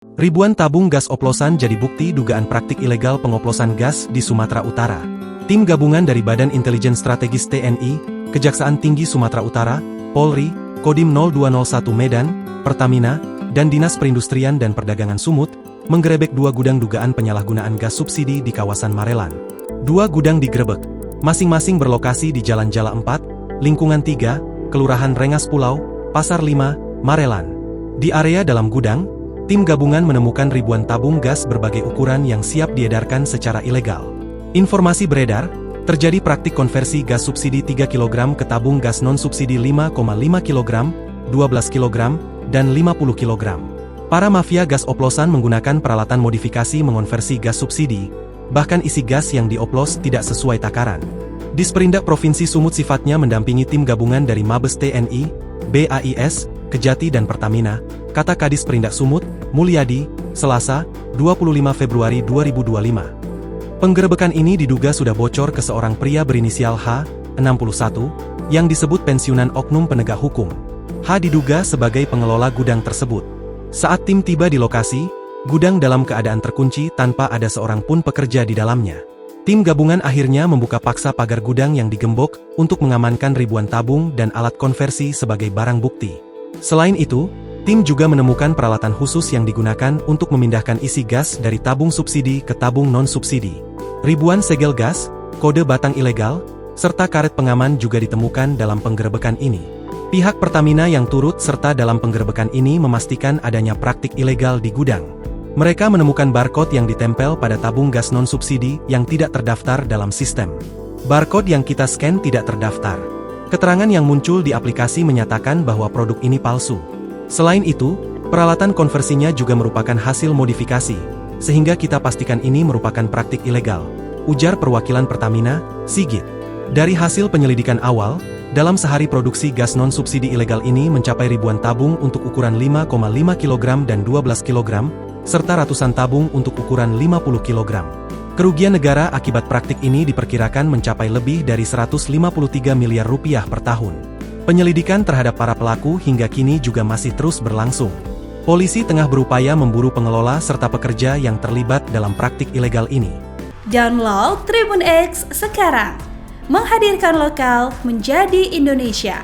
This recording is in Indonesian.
Ribuan tabung gas oplosan jadi bukti dugaan praktik ilegal pengoplosan gas di Sumatera Utara. Tim gabungan dari Badan Intelijen Strategis TNI, Kejaksaan Tinggi Sumatera Utara, Polri, Kodim 0201 Medan, Pertamina, dan Dinas Perindustrian dan Perdagangan Sumut, menggerebek 2 gudang dugaan penyalahgunaan gas subsidi di kawasan Marelan. 2 gudang digerebek, masing-masing berlokasi di Jalan Jala 4, Lingkungan 3, Kelurahan Rengas Pulau, Pasar 5, Marelan. Di area dalam gudang, tim gabungan menemukan ribuan tabung gas berbagai ukuran yang siap diedarkan secara ilegal. Informasi beredar, terjadi praktik konversi gas subsidi 3 kg ke tabung gas non-subsidi 5,5 kg, 12 kg, dan 50 kg. Para mafia gas oplosan menggunakan peralatan modifikasi mengonversi gas subsidi, bahkan isi gas yang dioplos tidak sesuai takaran. Disperindak Provinsi Sumut sifatnya mendampingi tim gabungan dari Mabes TNI, BAIS, Kejati dan Pertamina, kata Kadis Perindak Sumut, Mulyadi, Selasa, 25 Februari 2025. Penggerebekan ini diduga sudah bocor ke seorang pria berinisial H, 61, yang disebut pensiunan oknum penegak hukum. H diduga sebagai pengelola gudang tersebut. Saat tim tiba di lokasi, gudang dalam keadaan terkunci tanpa ada seorang pun pekerja di dalamnya. Tim gabungan akhirnya membuka paksa pagar gudang yang digembok untuk mengamankan ribuan tabung dan alat konversi sebagai barang bukti. Selain itu, tim juga menemukan peralatan khusus yang digunakan untuk memindahkan isi gas dari tabung subsidi ke tabung non-subsidi. Ribuan segel gas, kode batang ilegal, serta karet pengaman juga ditemukan dalam penggerebekan ini. Pihak Pertamina yang turut serta dalam penggerebekan ini memastikan adanya praktik ilegal di gudang. Mereka menemukan barcode yang ditempel pada tabung gas non-subsidi yang tidak terdaftar dalam sistem. Barcode yang kita scan tidak terdaftar. Keterangan yang muncul di aplikasi menyatakan bahwa produk ini palsu. Selain itu, peralatan konversinya juga merupakan hasil modifikasi, sehingga kita pastikan ini merupakan praktik ilegal, ujar perwakilan Pertamina, Sigit. Dari hasil penyelidikan awal, dalam sehari produksi gas non-subsidi ilegal ini mencapai ribuan tabung untuk ukuran 5,5 kg dan 12 kg, serta ratusan tabung untuk ukuran 50 kg. Kerugian negara akibat praktik ini diperkirakan mencapai lebih dari 153 miliar rupiah per tahun. Penyelidikan terhadap para pelaku hingga kini juga masih terus berlangsung. Polisi tengah berupaya memburu pengelola serta pekerja yang terlibat dalam praktik ilegal ini. Download Tribun X sekarang, menghadirkan lokal menjadi Indonesia.